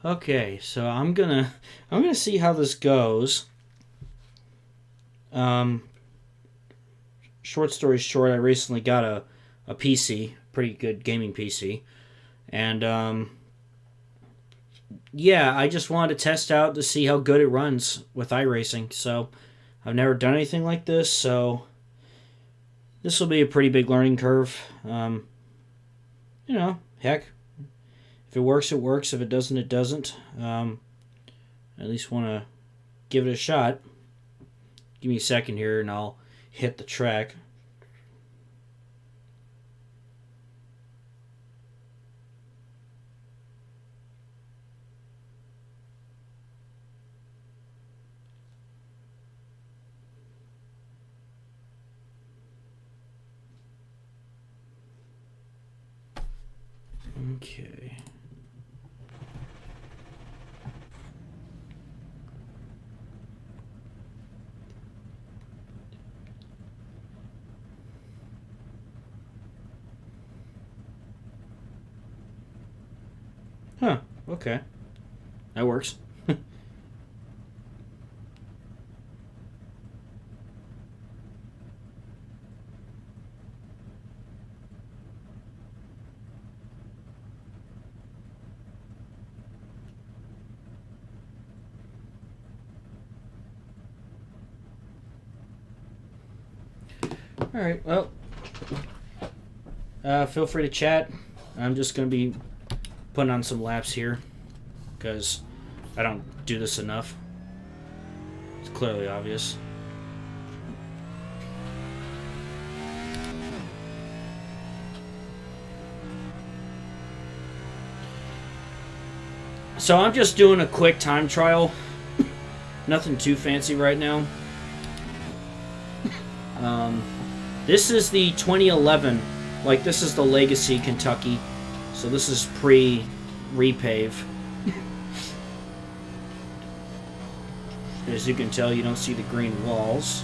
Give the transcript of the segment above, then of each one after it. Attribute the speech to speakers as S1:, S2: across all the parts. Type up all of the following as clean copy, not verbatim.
S1: Okay, so I'm gonna see how this goes. Um, Short story short, I recently got a PC, pretty good gaming PC, and yeah, I just wanted to test out to see how good it runs with iRacing. So I've never done anything like this, so this will be a pretty big learning curve. Heck, if it works, it works. If it doesn't, it doesn't. I at least want to give it a shot. Give me a second here, and I'll hit the track. Okay. Huh. Okay. That works. All right. Well, feel free to chat. I'm just gonna be putting on some laps here because I don't do this enough. It's clearly obvious. So I'm just doing a quick time trial. Nothing too fancy right now. This is the 2011. Like, this is the Legacy Kentucky. So this is pre-repave. As you can tell, you don't see the green walls.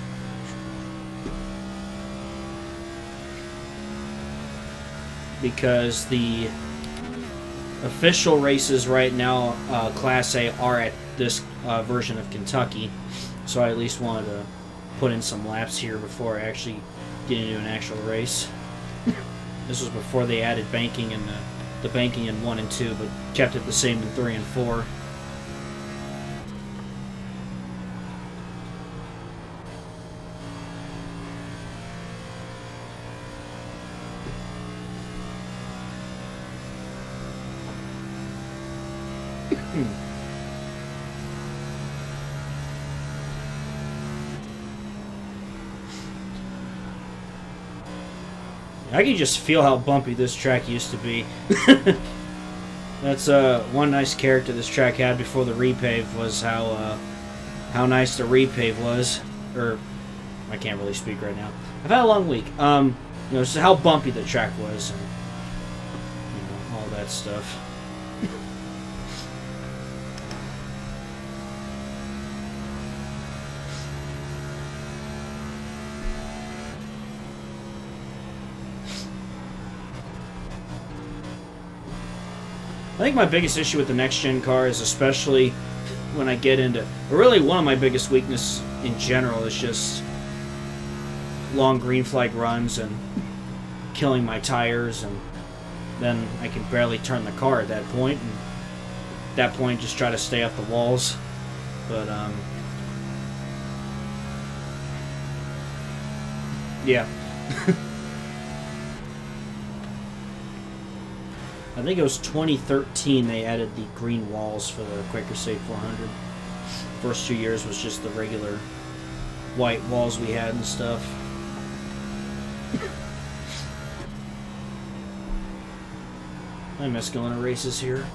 S1: Because the official races right now, Class A, are at this version of Kentucky. So I at least wanted to put in some laps here before I actually get into an actual race. This was before they added banking in the banking in 1 and 2, but kept it the same in 3 and 4. I can just feel how bumpy this track used to be. That's one nice character this track had before the repave was how nice the repave was. Or I can't really speak right now. I've had a long week. Just how bumpy the track was and all that stuff. I think my biggest issue with the next-gen car is especially when I get into... Or really, one of my biggest weaknesses in general is just long green flag runs and killing my tires, and then I can barely turn the car at that point. And at that point, just try to stay off the walls. But, yeah. I think it was 2013 they added the green walls for the Quaker State 400. First 2 years was just the regular white walls we had and stuff. I miss going to races here.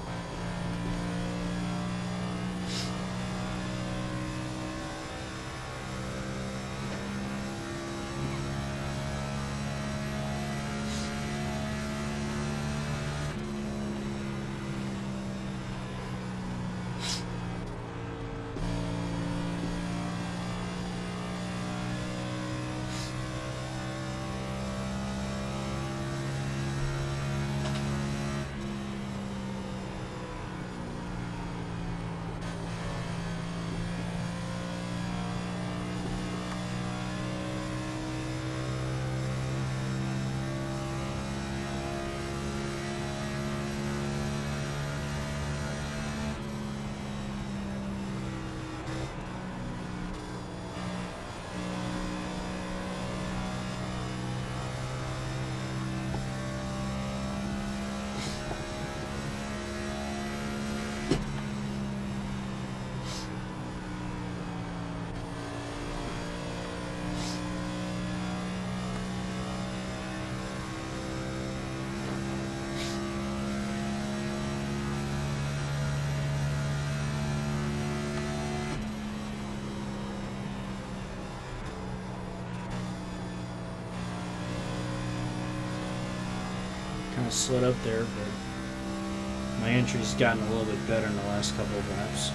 S1: slid up there, but my entry's gotten a little bit better in the last couple of laps.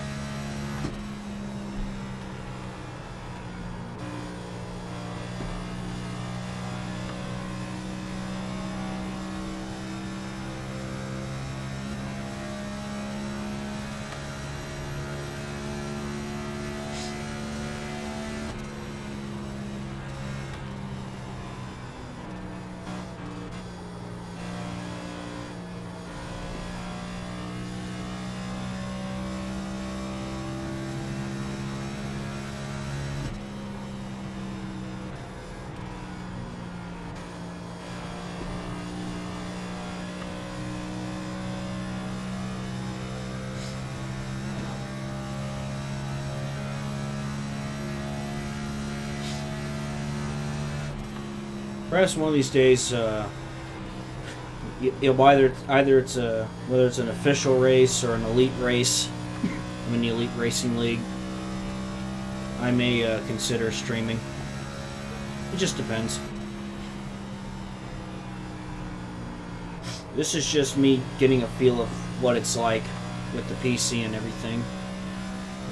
S1: Perhaps one of these days, it'll either it's a whether it's an official race or an elite race. I'm in the elite racing league. I may consider streaming. It just depends. This is just me getting a feel of what it's like with the PC and everything,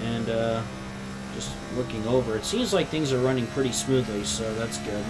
S1: and just looking over. It seems like things are running pretty smoothly, so that's good.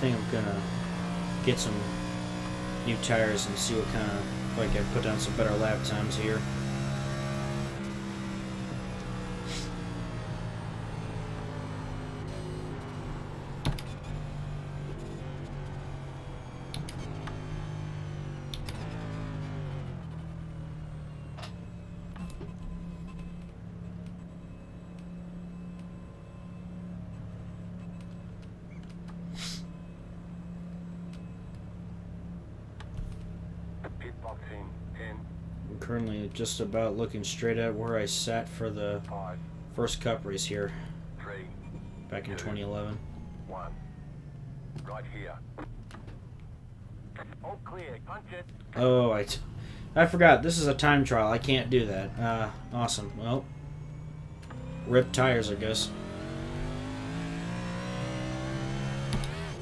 S1: think I'm gonna get some new tires and see what kind of, like, I put down some better lap times here. I'm currently just about looking straight at where I sat for the first Cup race here, back in 2011.
S2: Right here. All clear. Punch it.
S1: Oh, I forgot. This is a time trial. I can't do that. Awesome. Well, rip tires, I guess.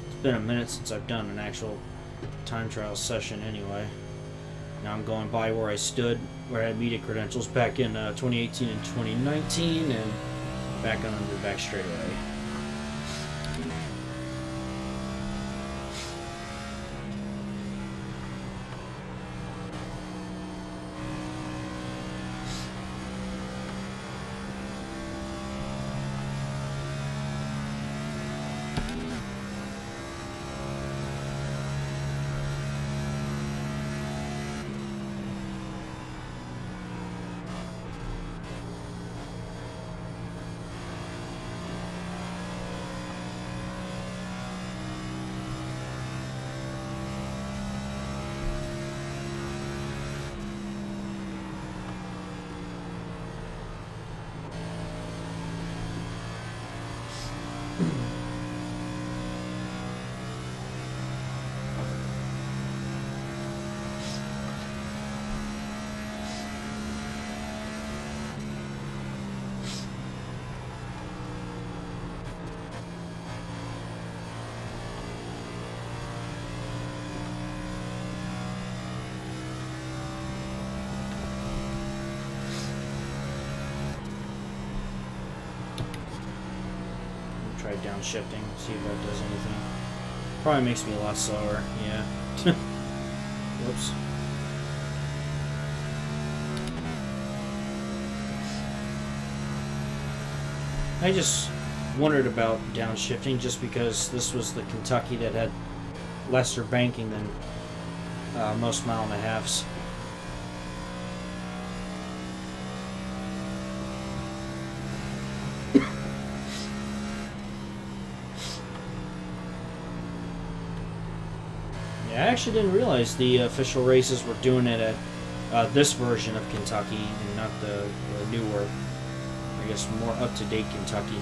S1: It's been a minute since I've done an actual time trial session anyway. Now I'm going by where I stood, where I had media credentials back in 2018 and 2019, and back on the back straightaway. Try downshifting, see if that does anything. Probably makes me a lot slower, yeah. Whoops. I just wondered about downshifting just because this was the Kentucky that had lesser banking than most mile and a halves. I actually didn't realize the official races were doing it at this version of Kentucky and not the newer, I guess, more up-to-date Kentucky.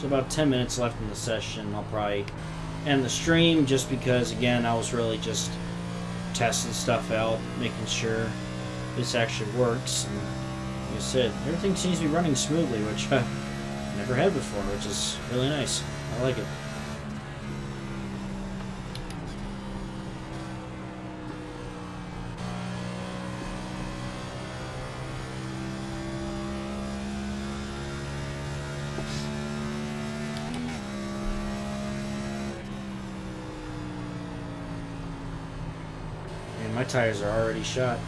S1: So about 10 minutes left in the session. I'll probably end the stream just because, again, I was really just testing stuff out, making sure this actually works. And like I said, everything seems to be running smoothly, which I've never had before, which is really nice. I like it. tires are already shot.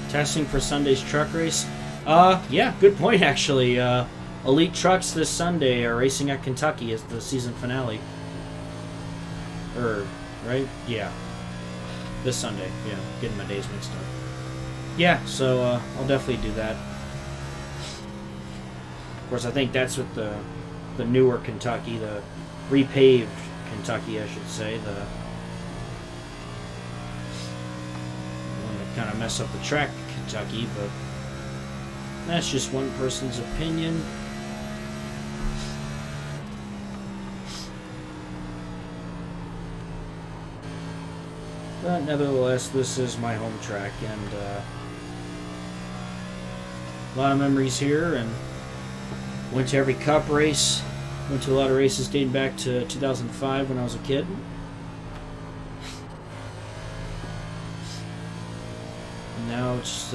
S1: Testing for Sunday's truck race? Yeah, good point actually. Elite Trucks this Sunday are racing at Kentucky as the season finale. Right? Yeah. This Sunday. Yeah, getting my days mixed up. Yeah, so I'll definitely do that. Of course, I think that's with the newer Kentucky, the repaved Kentucky, I should say, the one that kind of mess up the track Kentucky, but that's just one person's opinion. But nevertheless, this is my home track, and a lot of memories here, and went to every Cup race, went to a lot of races dating back to 2005 when I was a kid. And now it's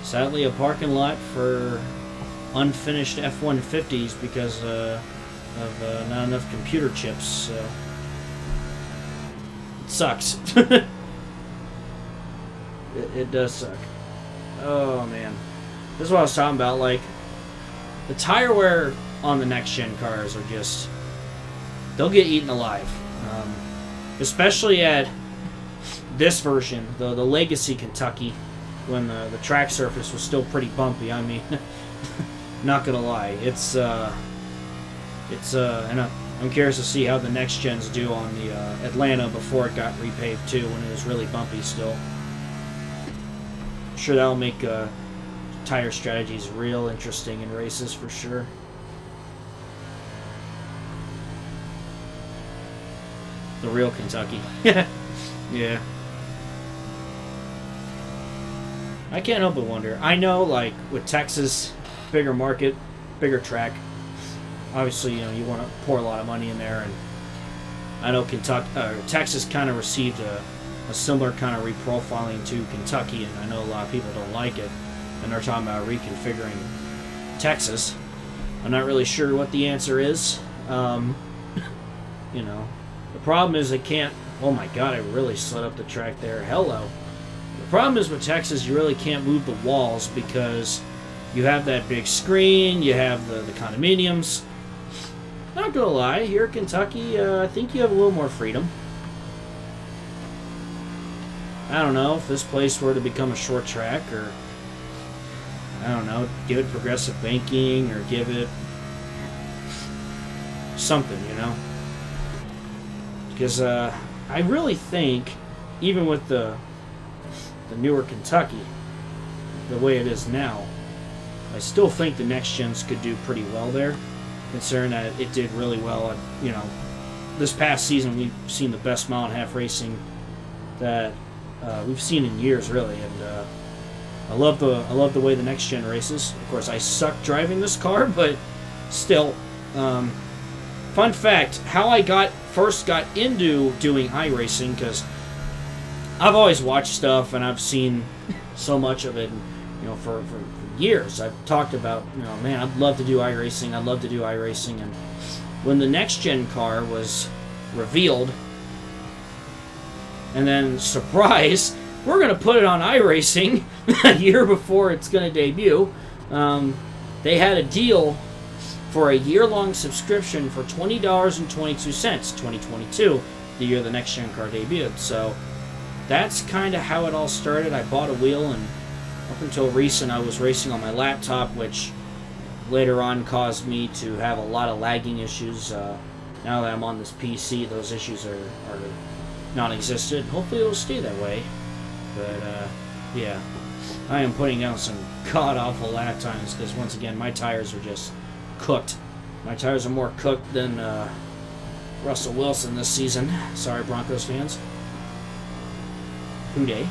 S1: sadly a parking lot for unfinished F-150s because of not enough computer chips, so it sucks. It does suck. Oh man. This is what I was talking about, like, the tire wear on the next-gen cars are just, they'll get eaten alive. Especially at this version, the Legacy Kentucky, when the track surface was still pretty bumpy. I mean, not gonna lie, it's and I'm curious to see how the next gens do on the Atlanta before it got repaved too, when it was really bumpy still. I'm sure that'll make tire strategies real interesting in races for sure. The real Kentucky. Yeah. I can't help but wonder. I know, like, with Texas, bigger market, bigger track, obviously, you know, you want to pour a lot of money in there, and I know Texas kind of received a similar kind of reprofiling to Kentucky, and I know a lot of people don't like it, and they're talking about reconfiguring Texas. I'm not really sure what the answer is. You know, the problem is it can't. Oh my God! I really slid up the track there. Hello. The problem is with Texas, you really can't move the walls because you have that big screen, you have the condominiums. Not gonna lie, here in Kentucky, I think you have a little more freedom. I don't know if this place were to become a short track, or I don't know, give it progressive banking, or give it something, you know? Because I really think, even with the newer Kentucky, the way it is now, I still think the next gens could do pretty well there, considering that it did really well at, you know, this past season we've seen the best mile and a half racing that we've seen in years, really, and I love the way the next gen races. Of course, I suck driving this car, but still. Fun fact: how I first got into doing iRacing, because I've always watched stuff and I've seen so much of it, and, you know, for years I've talked about, you know, man, I'd love to do iRacing. I'd love to do iRacing, and when the next gen car was revealed, and then surprise, we're gonna put it on iRacing a year before it's gonna debut. They had a deal for a year-long subscription for $20.22, 2022, the year the next gen car debuted. So that's kind of how it all started. I bought a wheel, and up until recent I was racing on my laptop, which later on caused me to have a lot of lagging issues. Now that I'm on this PC, those issues are non-existent. Hopefully it'll stay that way. But yeah, I am putting out some god-awful lap times because, once again, my tires are just cooked. My tires are more cooked than Russell Wilson this season. Sorry, Broncos fans. Who dey?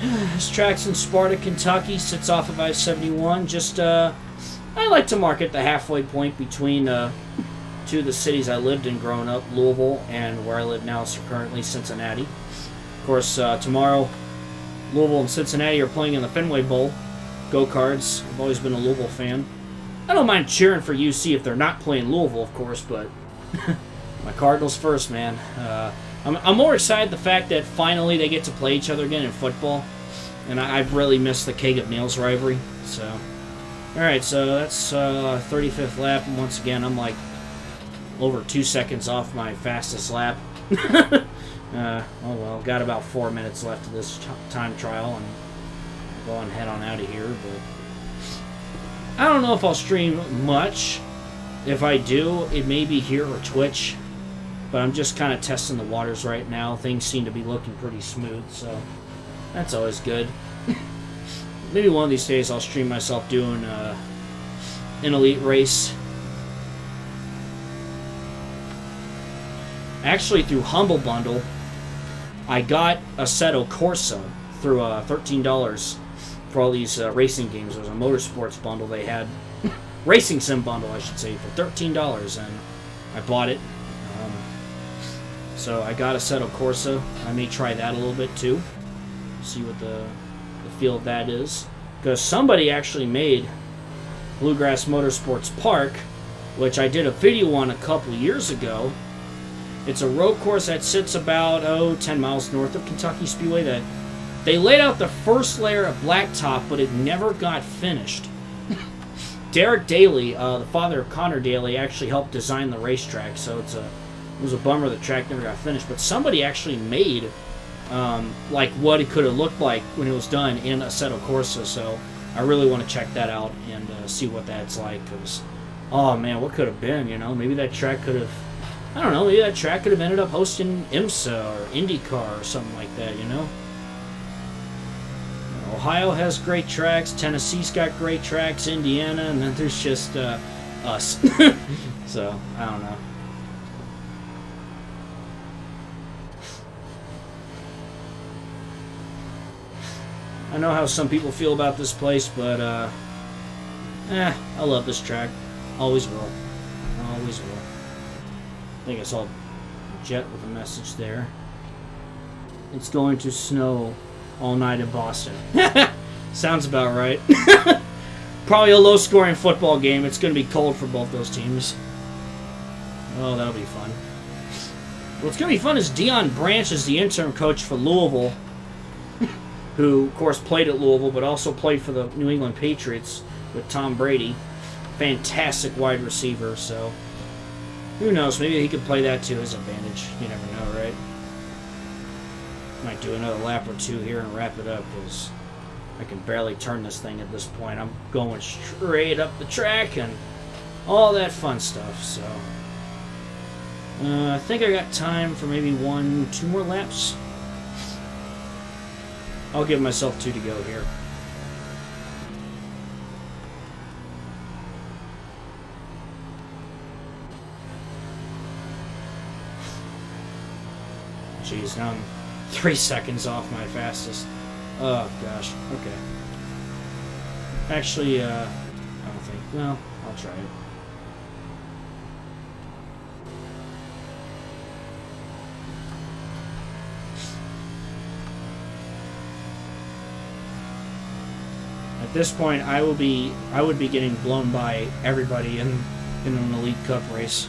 S1: This track's in Sparta, Kentucky. Sits off of I-71. Just, I like to mark it the halfway point between two of the cities I lived in growing up, Louisville, and where I live now, so currently Cincinnati. Of course, tomorrow Louisville and Cincinnati are playing in the Fenway Bowl. Go-karts. I've always been a Louisville fan. I don't mind cheering for UC if they're not playing Louisville, of course, but my Cardinals first, man. I'm more excited the fact that finally they get to play each other again in football, and I've really missed the Keg of Nails rivalry. So, all right, so that's 35th lap, and once again, I'm like over 2 seconds off my fastest lap. Oh well, got about 4 minutes left of this time trial, and I'll go and head on out of here. But I don't know if I'll stream much. If I do, it may be here or Twitch. But I'm just kind of testing the waters right now. Things seem to be looking pretty smooth, so that's always good. Maybe one of these days I'll stream myself doing an elite race. Actually, through Humble Bundle, I got Assetto Corsa through $13 for all these racing games. It was a motorsports bundle they had. Racing sim bundle, I should say, for $13, and I bought it. So I got Assetto Corsa. I may try that a little bit too. See what the feel of that is. Because somebody actually made Bluegrass Motorsports Park, which I did a video on a couple years ago. It's a road course that sits about 10 miles north of Kentucky Speedway. That they laid out the first layer of blacktop, but it never got finished. Derek Daly, the father of Connor Daly, actually helped design the racetrack, so it was a bummer the track never got finished. But somebody actually made like what it could have looked like when it was done in Assetto Corsa, so I really want to check that out and see what that's like. Because, oh man, what could have been? You know, maybe that track could have. I don't know, maybe that track could have ended up hosting IMSA or IndyCar or something like that, you know? Ohio has great tracks, Tennessee's got great tracks, Indiana, and then there's just us. So, I don't know. I know how some people feel about this place, but, I love this track. Always will. Always will. I think I saw Jet with a message there. It's going to snow all night in Boston. Sounds about right. Probably a low-scoring football game. It's going to be cold for both those teams. Oh, that'll be fun. What's going to be fun is Deion Branch is the interim coach for Louisville, who, of course, played at Louisville, but also played for the New England Patriots with Tom Brady. Fantastic wide receiver, so who knows? Maybe he could play that to his advantage. You never know, right? Might do another lap or two here and wrap it up, because I can barely turn this thing at this point. I'm going straight up the track and all that fun stuff, so I think I got time for maybe 1-2 more laps. I'll give myself 2 to go here. Jeez, now I'm 3 seconds off my fastest. Oh, gosh. Okay. Actually, I don't think... Well, I'll try it. At this point, I would be getting blown by everybody in an Elite Cup race.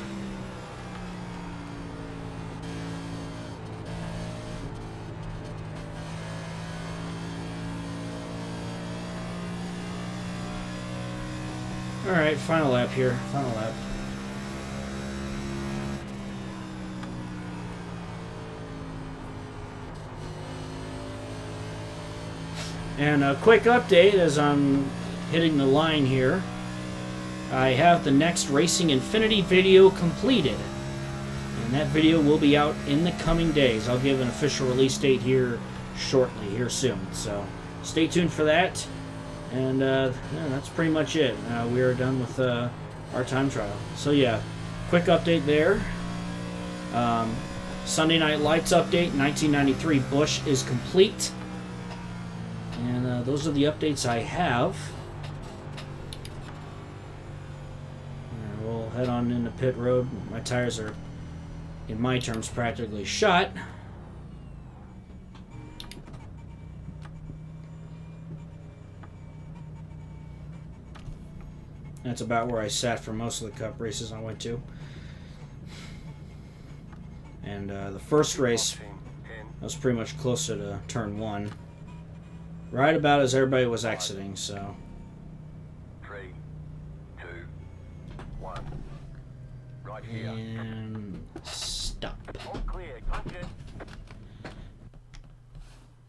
S1: Alright, final lap here. Final lap. And a quick update as I'm hitting the line here. I have the next Racing Infinity video completed. And that video will be out in the coming days. I'll give an official release date here shortly, here soon. So stay tuned for that. And yeah, that's pretty much it. We are done with our time trial. So yeah, quick update there. Sunday Night Lights update, 1993 Busch is complete. And those are the updates I have. We'll head on into pit road. My tires are, in my terms, practically shot. That's about where I sat for most of the cup races I went to. And the first race, I was pretty much closer to turn 1. Right about as everybody was exiting, so.
S2: 3, 2, 1. Right here.
S1: And stop.
S2: All clear. Punch it.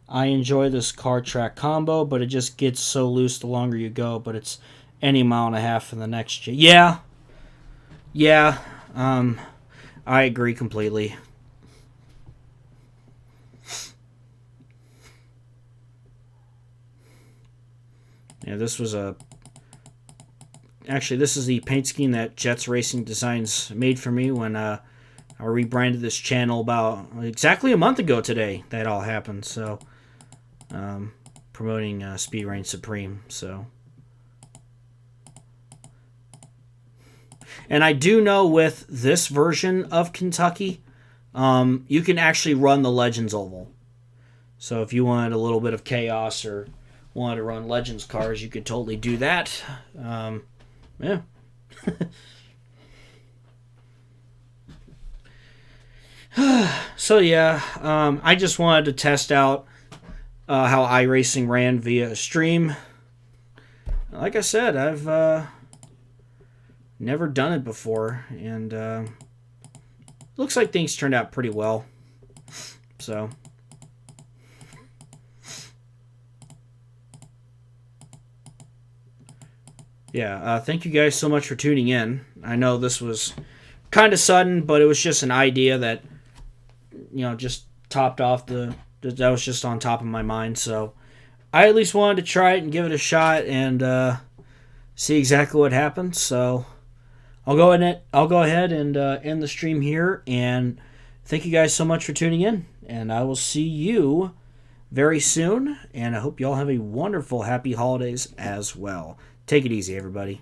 S1: I enjoy this car track combo, but it just gets so loose the longer you go, but it's any mile and a half in the next. Yeah. Yeah. I agree completely. Yeah, this was actually, this is the paint scheme that Jets Racing Designs made for me when I rebranded this channel about exactly a month ago today. That all happened, so promoting Speed Rain Supreme. So, and I do know with this version of Kentucky, you can actually run the Legends Oval. So if you wanted a little bit of chaos or wanted to run Legends cars, you could totally do that. Yeah. So yeah, I just wanted to test out how iRacing ran via stream. Like I said, I've never done it before, and looks like things turned out pretty well. So. Yeah, thank you guys so much for tuning in. I know this was kind of sudden, but it was just an idea that, just topped off that was just on top of my mind. So I at least wanted to try it and give it a shot and see exactly what happens. So I'll go ahead and end the stream here. And thank you guys so much for tuning in. And I will see you very soon. And I hope you all have a wonderful, happy holidays as well. Take it easy, everybody.